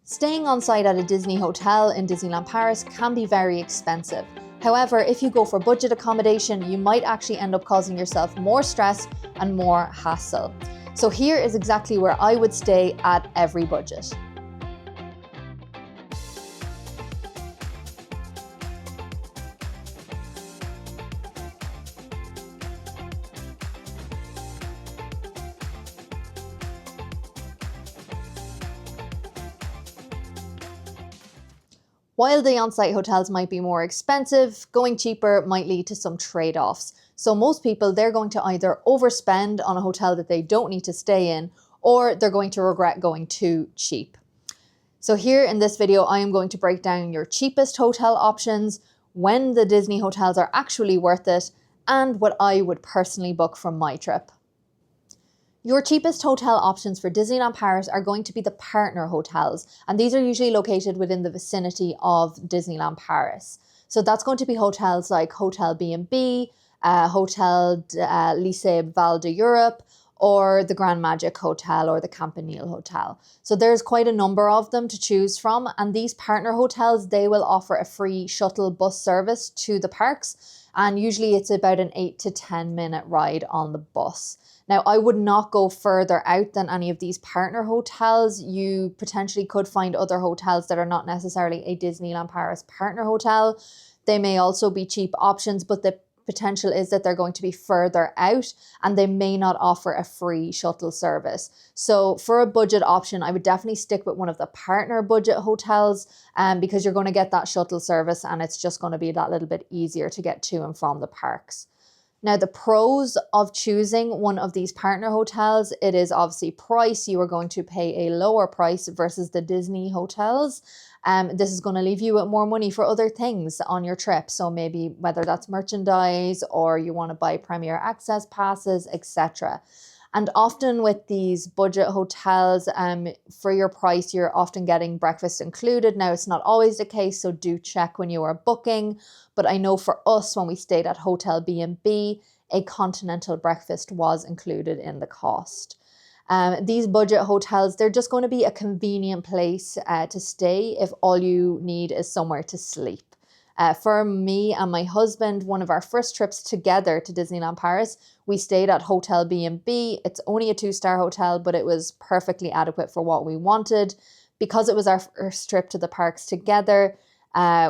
Staying on site at a Disney hotel in Disneyland Paris can be very expensive. However, if you go for budget accommodation, you might actually end up causing yourself more stress and more hassle. So here is exactly where I would stay at every budget. While the on-site hotels might be more expensive, going cheaper might lead to some trade-offs. So most people, they're going to either overspend on a hotel that they don't need to stay in, or they're going to regret going too cheap. So here in this video, I am going to break down your cheapest hotel options, when the Disney hotels are actually worth it, and what I would personally book from my trip. Your cheapest hotel options for Disneyland Paris are going to be the partner hotels, and these are usually located within the vicinity of Disneyland Paris. So that's going to be hotels like Hotel B&B, Hotel Lycée Val d'Europe, or the Grand Magic Hotel or the Campanile Hotel. So there's quite a number of them to choose from, and these partner hotels, they will offer a free shuttle bus service to the parks, and usually it's about an 8 to 10 minute ride on the bus. Now, I would not go further out than any of these partner hotels. You potentially could find other hotels that are not necessarily a Disneyland Paris partner hotel. They may also be cheap options, but the potential is that they're going to be further out and they may not offer a free shuttle service. So for a budget option, I would definitely stick with one of the partner budget hotels because you're going to get that shuttle service and it's just going to be that little bit easier to get to and from the parks. Now, the pros of choosing one of these partner hotels, it is obviously price. You are going to pay a lower price versus the Disney hotels. This is going to leave you with more money for other things on your trip. So maybe whether that's merchandise or you want to buy premier access passes, etc. And often with these budget hotels, for your price, you're often getting breakfast included. Now, it's not always the case, so do check when you are booking. But I know for us, when we stayed at Hotel B&B, a continental breakfast was included in the cost. These budget hotels, they're just going to be a convenient place to stay if all you need is somewhere to sleep. For me and my husband, one of our first trips together to Disneyland Paris, we stayed at Hotel B&B. It's only a 2-star hotel, but it was perfectly adequate for what we wanted. Because it was our first trip to the parks together,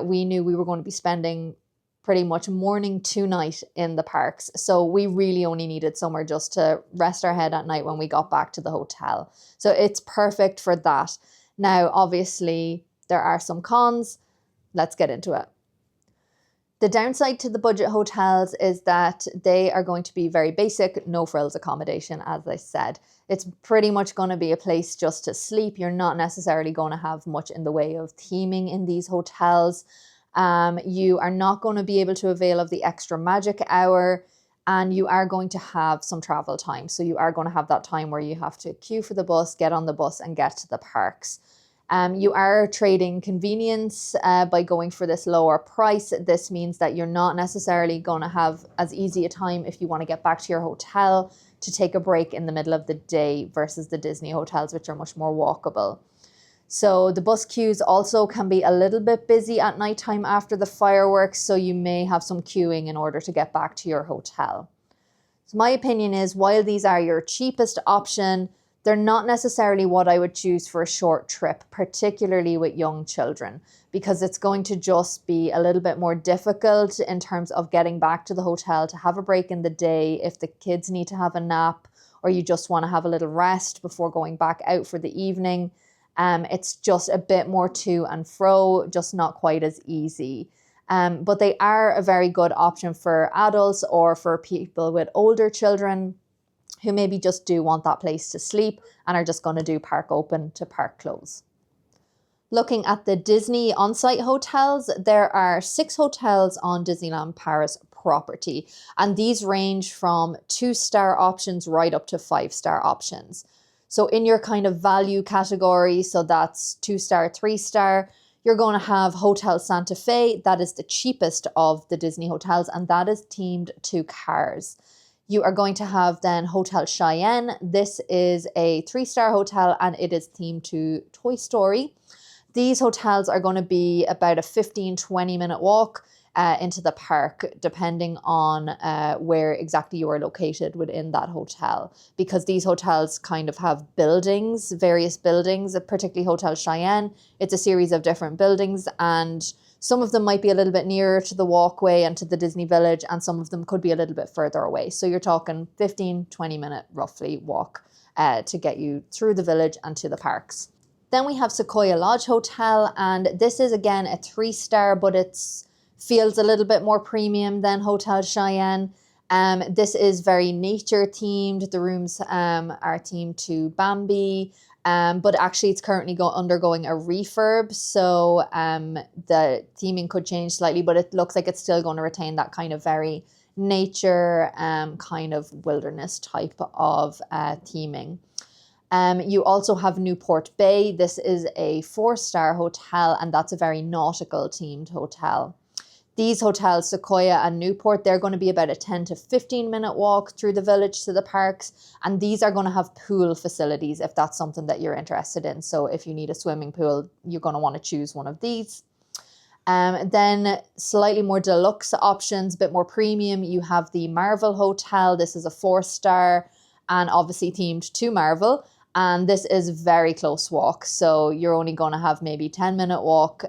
we knew we were going to be spending pretty much morning to night in the parks. So we really only needed somewhere just to rest our head at night when we got back to the hotel. So it's perfect for that. Now, obviously, there are some cons. Let's get into it. The downside to the budget hotels is that they are going to be very basic, no frills accommodation, as I said. It's pretty much going to be a place just to sleep. You're not necessarily going to have much in the way of theming in these hotels. You are not going to be able to avail of the extra magic hour, and you are going to have some travel time. So you are going to have that time where you have to queue for the bus, get on the bus and get to the parks. You are trading convenience by going for this lower price. This means that you're not necessarily going to have as easy a time if you want to get back to your hotel to take a break in the middle of the day versus the Disney hotels, which are much more walkable. So the bus queues also can be a little bit busy at nighttime after the fireworks, so you may have some queuing in order to get back to your hotel. So my opinion is, while these are your cheapest option, they're not necessarily what I would choose for a short trip, particularly with young children, because it's going to just be a little bit more difficult in terms of getting back to the hotel to have a break in the day if the kids need to have a nap or you just want to have a little rest before going back out for the evening. It's just a bit more to and fro, just not quite as easy. But they are a very good option for adults or for people with older children who maybe just do want that place to sleep and are just going to do park open to park close. Looking at the Disney on-site hotels, there are 6 hotels on Disneyland Paris property, and these range from 2-star options right up to 5-star options. So in your kind of value category, so that's 2-star, 3-star, you're going to have Hotel Santa Fe. That is the cheapest of the Disney hotels, and that is themed to Cars. You are going to have then Hotel Cheyenne. This is a 3-star hotel and it is themed to Toy Story. These hotels are going to be about a 15-20 minute walk into the park, depending on where exactly you are located within that hotel, because these hotels kind of have buildings, various buildings, particularly Hotel Cheyenne. It's a series of different buildings, and some of them might be a little bit nearer to the walkway and to the Disney Village, and some of them could be a little bit further away. So you're talking 15-20 minute roughly walk to get you through the village and to the parks. Then we have Sequoia Lodge Hotel, and this is again a 3-star, but it's feels a little bit more premium than Hotel Cheyenne. This is very nature themed. The rooms are themed to Bambi, but actually it's currently undergoing a refurb. So the theming could change slightly, but it looks like it's still going to retain that kind of very nature, kind of wilderness type of theming. You also have Newport Bay. This is a 4-star hotel, and that's a very nautical themed hotel. These hotels, Sequoia and Newport, they're going to be about a 10 to 15 minute walk through the village to the parks. And these are going to have pool facilities if that's something that you're interested in. So if you need a swimming pool, you're going to want to choose one of these. Then slightly more deluxe options, a bit more premium. You have the Marvel Hotel. This is a 4-star and obviously themed to Marvel. And this is very close walk. So you're only going to have maybe 10-minute walk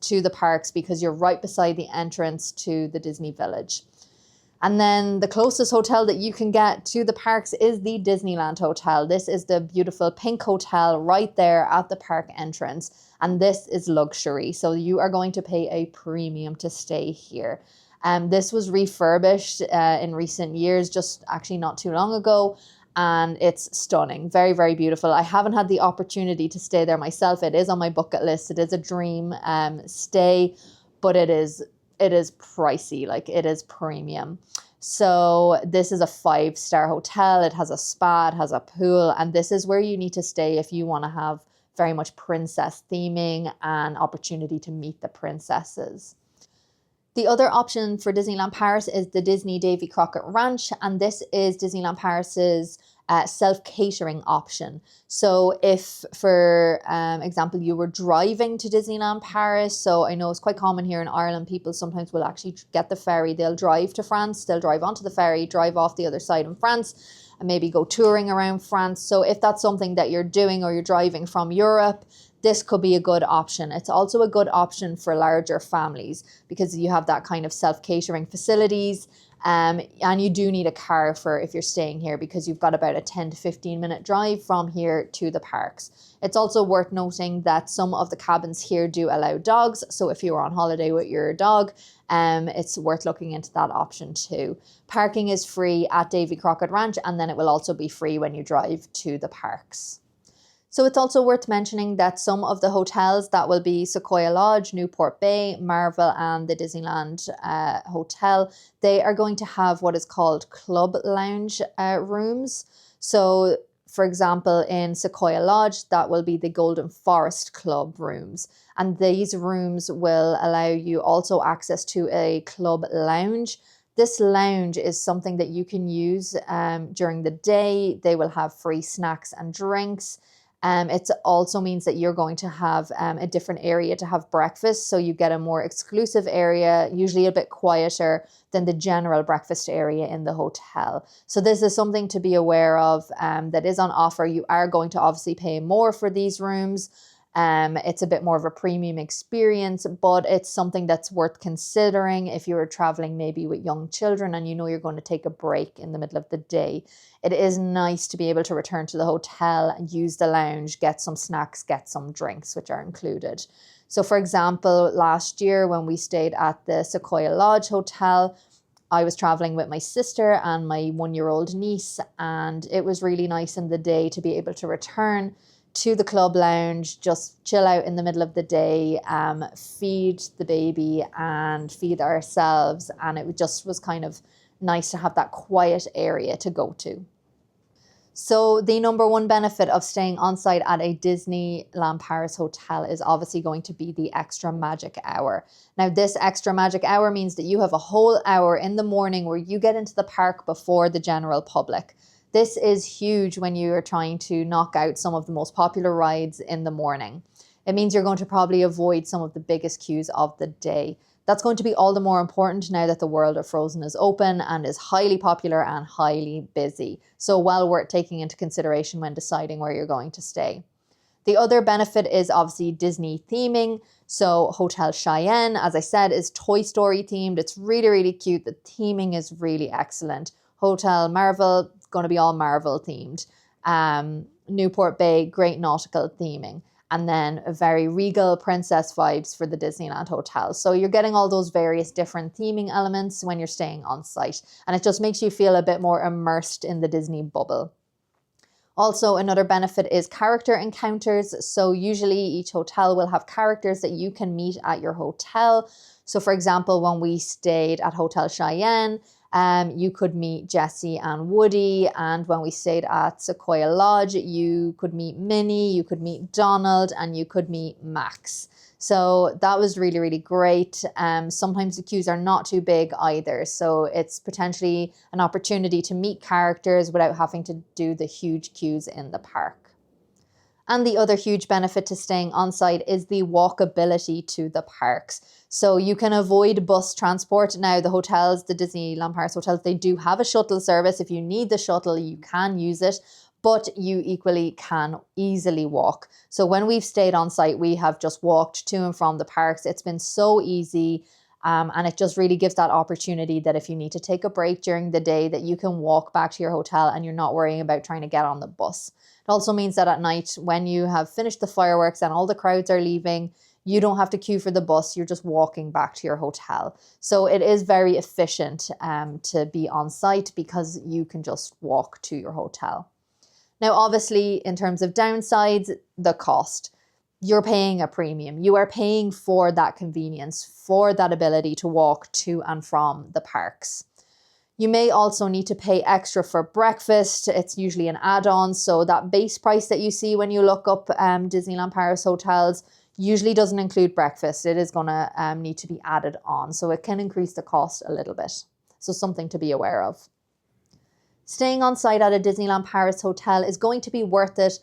to the parks, because you're right beside the entrance to the Disney Village. And then the closest hotel that you can get to the parks is the Disneyland Hotel. This is the beautiful pink hotel right there at the park entrance. And this is luxury. So you are going to pay a premium to stay here. This was refurbished in recent years, just actually not too long ago. And it's stunning. Very, very beautiful. I haven't had the opportunity to stay there myself. It is on my bucket list. It is a dream stay, but it is pricey. Like, it is premium. So this is a 5-star hotel. It has a spa, it has a pool, and this is where you need to stay if you want to have very much princess theming and opportunity to meet the princesses. The other option for Disneyland Paris is the Disney Davy Crockett Ranch, and this is Disneyland Paris's self-catering option. So if, for example, you were driving to Disneyland Paris, so I know it's quite common here in Ireland, people sometimes will actually get the ferry, they'll drive to France, they'll drive onto the ferry, drive off the other side in France, and maybe go touring around France. So if that's something that you're doing, or you're driving from Europe, this could be a good option. It's also a good option for larger families, because you have that kind of self-catering facilities, and you do need a car for if you're staying here, because you've got about a 10 to 15 minute drive from here to the parks. It's also worth noting that some of the cabins here do allow dogs. So if you were on holiday with your dog, it's worth looking into that option too. Parking is free at Davy Crockett Ranch, and then it will also be free when you drive to the parks. So it's also worth mentioning that some of the hotels, that will be Sequoia Lodge, Newport Bay, Marvel, and the Disneyland Hotel, they are going to have what is called club lounge rooms. So for example, in Sequoia Lodge, that will be the Golden Forest Club rooms. And these rooms will allow you also access to a club lounge. This lounge is something that you can use during the day. They will have free snacks and drinks. It also means that you're going to have a different area to have breakfast. So you get a more exclusive area, usually a bit quieter than the general breakfast area in the hotel. So this is something to be aware of that is on offer. You are going to obviously pay more for these rooms. It's a bit more of a premium experience, but it's something that's worth considering if you're traveling maybe with young children and you know you're going to take a break in the middle of the day. It is nice to be able to return to the hotel and use the lounge, get some snacks, get some drinks, which are included. So for example, last year when we stayed at the Sequoia Lodge Hotel, I was traveling with my sister and my 1-year-old niece, and it was really nice in the day to be able to return to the club lounge, just chill out in the middle of the day, feed the baby and feed ourselves. And it just was kind of nice to have that quiet area to go to. So the number one benefit of staying on site at a Disneyland Paris hotel is obviously going to be the extra magic hour. Now, this extra magic hour means that you have a whole hour in the morning where you get into the park before the general public. This is huge when you are trying to knock out some of the most popular rides in the morning. It means you're going to probably avoid some of the biggest queues of the day. That's going to be all the more important now that the world of Frozen is open and is highly popular and highly busy. So well worth taking into consideration when deciding where you're going to stay. The other benefit is obviously Disney theming. So Hotel Cheyenne, as I said, is Toy Story themed. It's really, really cute. The theming is really excellent. Hotel Marvel, it's going to be all Marvel themed. Newport Bay, great nautical theming. And then a very regal princess vibes for the Disneyland Hotel. So you're getting all those various different theming elements when you're staying on site. And it just makes you feel a bit more immersed in the Disney bubble. Also, another benefit is character encounters. So usually each hotel will have characters that you can meet at your hotel. So for example, when we stayed at Hotel Cheyenne, you could meet Jessie and Woody. And when we stayed at Sequoia Lodge, you could meet Minnie, you could meet Donald, and you could meet Max. So that was really, really great. Sometimes the queues are not too big either. So it's potentially an opportunity to meet characters without having to do the huge queues in the park. And the other huge benefit to staying on site is the walkability to the parks. So you can avoid bus transport. Now the hotels, the Disneyland Paris hotels, they do have a shuttle service. If you need the shuttle, you can use it, but you equally can easily walk. So when we've stayed on site, we have just walked to and from the parks. It's been so easy. And it just really gives that opportunity that if you need to take a break during the day, that you can walk back to your hotel and you're not worrying about trying to get on the bus. It also means that at night, when you have finished the fireworks and all the crowds are leaving, you don't have to queue for the bus. You're just walking back to your hotel. So it is very efficient to be on site because you can just walk to your hotel. Now, obviously, in terms of downsides, the cost. You're paying a premium. You are paying for that convenience, for that ability to walk to and from the parks. You may also need to pay extra for breakfast. It's usually an add-on. So that base price that you see when you look up Disneyland Paris hotels usually doesn't include breakfast. It is going to need to be added on. So it can increase the cost a little bit. So something to be aware of. Staying on site at a Disneyland Paris hotel is going to be worth it,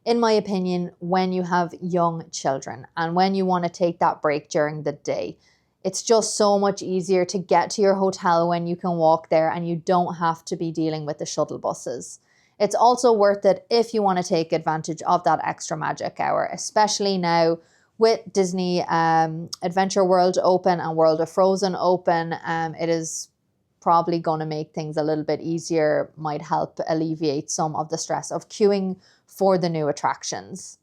in my opinion, when you have young children and when you want to take that break during the day. It's just so much easier to get to your hotel when you can walk there and you don't have to be dealing with the shuttle buses. It's also worth it if you want to take advantage of that extra magic hour, especially now with Disney Adventure World open and World of Frozen open. It is probably going to make things a little bit easier, might help alleviate some of the stress of queuing for the new attractions.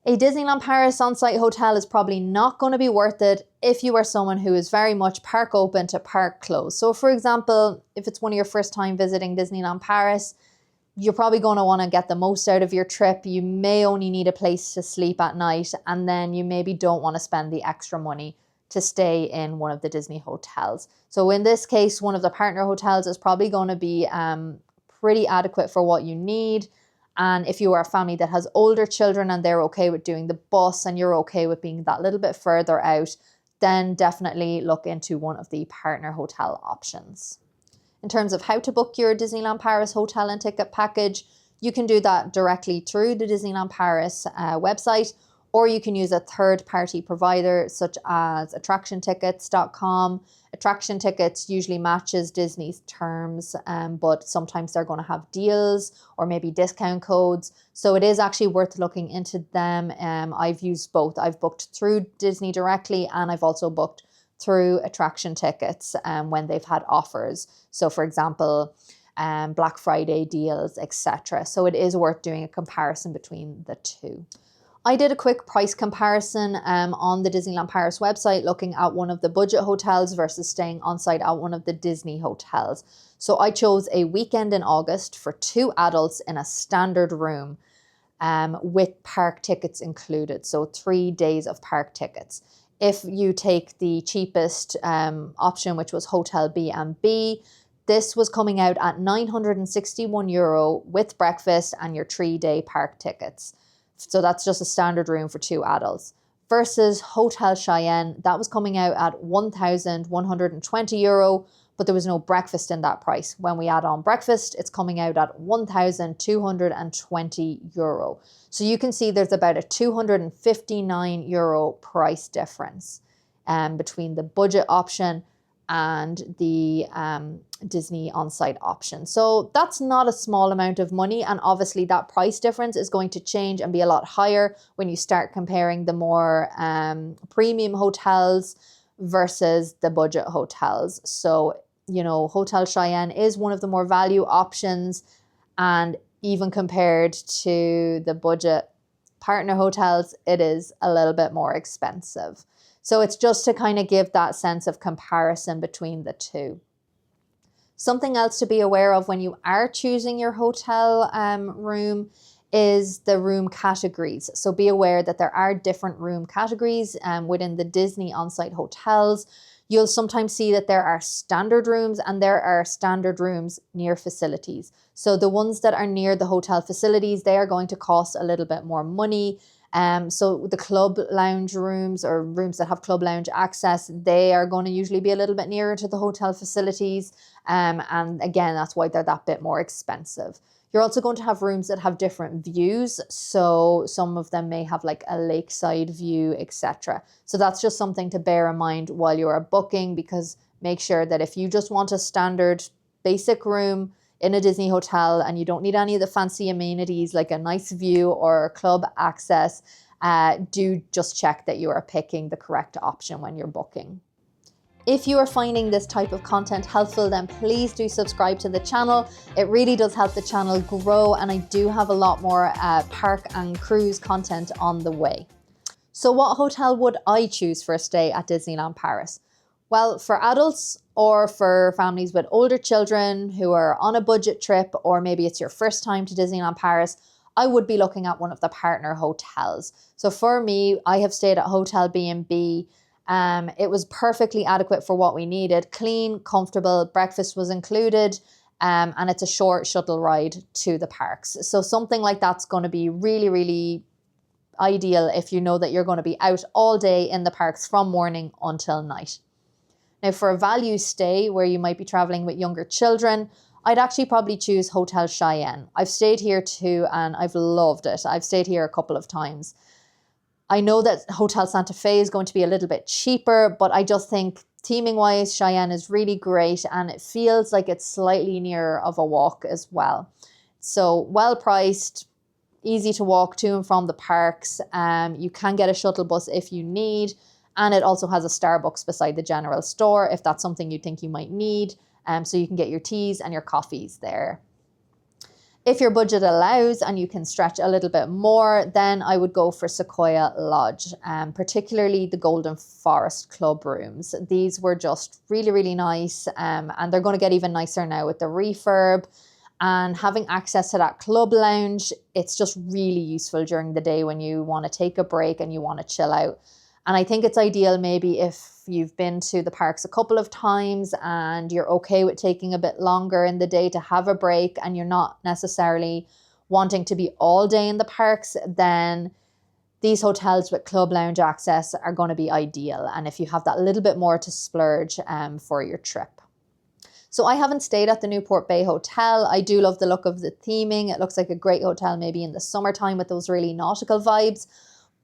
A Disneyland Paris on-site hotel is probably not going to be worth it if you are someone who is very much park open to park closed. So for example, if it's one of your first time visiting Disneyland Paris, you're probably going to want to get the most out of your trip. You may only need a place to sleep at night, and then you maybe don't want to spend the extra money to stay in one of the Disney hotels. So in this case, one of the partner hotels is probably going to be pretty adequate for what you need. And if you are a family that has older children and they're okay with doing the bus and you're okay with being that little bit further out, then definitely look into one of the partner hotel options. In terms of how to book your Disneyland Paris hotel and ticket package, you can do that directly through the Disneyland Paris website, or you can use a third-party provider such as attractiontickets.com. Attraction Tickets usually matches Disney's terms, but sometimes they're going to have deals or maybe discount codes. So it is actually worth looking into them. I've used both. I've booked through Disney directly, and I've also booked through Attraction Tickets when they've had offers. So for example, Black Friday deals, etc. So it is worth doing a comparison between the two. I did a quick price comparison on the Disneyland Paris website, looking at one of the budget hotels versus staying on site at one of the Disney hotels. So I chose a weekend in August for 2 adults in a standard room with park tickets included. So 3 days of park tickets. If you take the cheapest option, which was Hotel B&B, this was coming out at €961 with breakfast and your 3-day park tickets. So that's just a standard room for 2 adults. Versus Hotel Cheyenne, that was coming out at €1,120 but there was no breakfast in that price. When we add on breakfast, it's coming out at €1,220. So you can see there's about a €259 price difference between the budget option and the Disney Onsite option. So that's not a small amount of money, and obviously that price difference is going to change and be a lot higher when you start comparing the more premium hotels versus the budget hotels. So, you know, Hotel Cheyenne is one of the more value options, and even compared to the budget partner hotels, it is a little bit more expensive. So it's just to kind of give that sense of comparison between the two. Something else to be aware of when you are choosing your hotel room is the room categories. So be aware that there are different room categories within the Disney on-site hotels. You'll sometimes see that there are standard rooms and there are standard rooms near facilities. So the ones that are near the hotel facilities, they are going to cost a little bit more money. So the club lounge rooms or rooms that have club lounge access, they are going to usually be a little bit nearer to the hotel facilities. And again, that's why they're that bit more expensive. You're also going to have rooms that have different views. So some of them may have like a lakeside view, etc. So that's just something to bear in mind while you are booking, because make sure that if you just want a standard basic room in a Disney hotel and you don't need any of the fancy amenities like a nice view or club access, do just check that you are picking the correct option when you're booking. If you are finding this type of content helpful, then please do subscribe to the channel. It really does help the channel grow, and I do have a lot more park and cruise content on the way. So what hotel would I choose for a stay at Disneyland Paris? Well, for adults or for families with older children who are on a budget trip, or maybe it's your first time to Disneyland Paris, I would be looking at one of the partner hotels. So for me, I have stayed at Hotel B&B. It was perfectly adequate for what we needed. Clean, comfortable, breakfast was included, and it's a short shuttle ride to the parks. So something like that's going to be really, really ideal if you know that you're going to be out all day in the parks from morning until night. Now, for a value stay where you might be traveling with younger children, I'd actually probably choose Hotel Cheyenne. I've stayed here too, and I've loved it. I've stayed here a couple of times. I know that Hotel Santa Fe is going to be a little bit cheaper, but I just think theming wise, Cheyenne is really great, and it feels like it's slightly nearer of a walk as well. So well priced, easy to walk to and from the parks. You can get a shuttle bus if you need, and it also has a Starbucks beside the general store if that's something you think you might need. So you can get your teas and your coffees there. If your budget allows and you can stretch a little bit more, then I would go for Sequoia Lodge, particularly the Golden Forest Club rooms. These were just really, really nice, and they're going to get even nicer now with the refurb. And having access to that club lounge, it's just really useful during the day when you want to take a break and you want to chill out. And I think it's ideal maybe if you've been to the parks a couple of times and you're okay with taking a bit longer in the day to have a break, and you're not necessarily wanting to be all day in the parks, then these hotels with club lounge access are going to be ideal. And if you have that little bit more to splurge for your trip. So I haven't stayed at the Newport Bay Hotel. I do love the look of the theming. It looks like a great hotel maybe in the summertime with those really nautical vibes.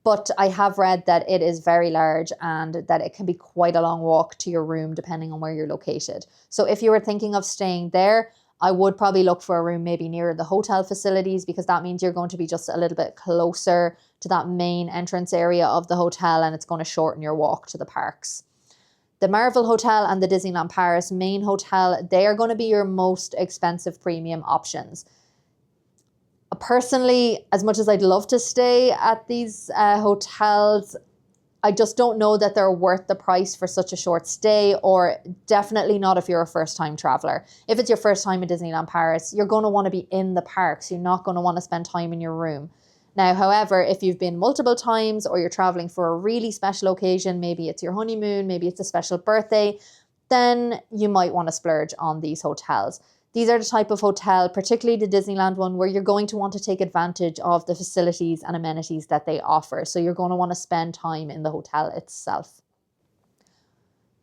But I have read that it is very large and that it can be quite a long walk to your room depending on where you're located. So if you were thinking of staying there, I would probably look for a room maybe near the hotel facilities, because that means you're going to be just a little bit closer to that main entrance area of the hotel, and it's going to shorten your walk to the parks. The Marvel Hotel and the Disneyland Paris main hotel, they are going to be your most expensive premium options. Personally, as much as I'd love to stay at these hotels, I just don't know that they're worth the price for such a short stay, or definitely not if you're a first-time traveler. If it's your first time in Disneyland Paris, you're going to want to be in the parks. You're not going to want to spend time in your room. Now, however, if you've been multiple times or you're traveling for a really special occasion, maybe it's your honeymoon, maybe it's a special birthday, then you might want to splurge on these hotels. These are the type of hotel, particularly the Disneyland one, where you're going to want to take advantage of the facilities and amenities that they offer. So you're going to want to spend time in the hotel itself.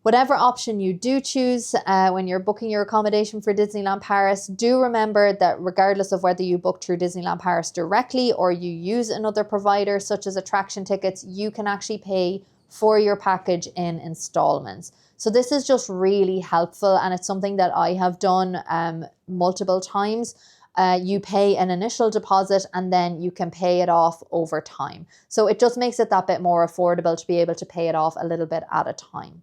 Whatever option you do choose when you're booking your accommodation for Disneyland Paris, do remember that regardless of whether you book through Disneyland Paris directly or you use another provider such as attraction tickets, you can actually pay for your package in installments. So this is just really helpful, and it's something that I have done multiple times. You pay an initial deposit and then you can pay it off over time. So it just makes it that bit more affordable to be able to pay it off a little bit at a time.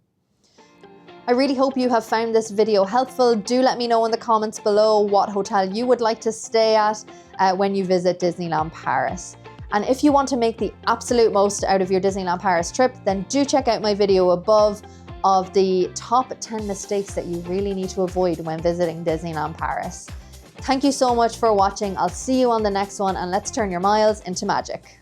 I really hope you have found this video helpful. Do let me know in the comments below what hotel you would like to stay at when you visit Disneyland Paris. And if you want to make the absolute most out of your Disneyland Paris trip, then do check out my video above of the top 10 mistakes that you really need to avoid when visiting Disneyland Paris. Thank you so much for watching. I'll see you on the next one, and let's turn your miles into magic.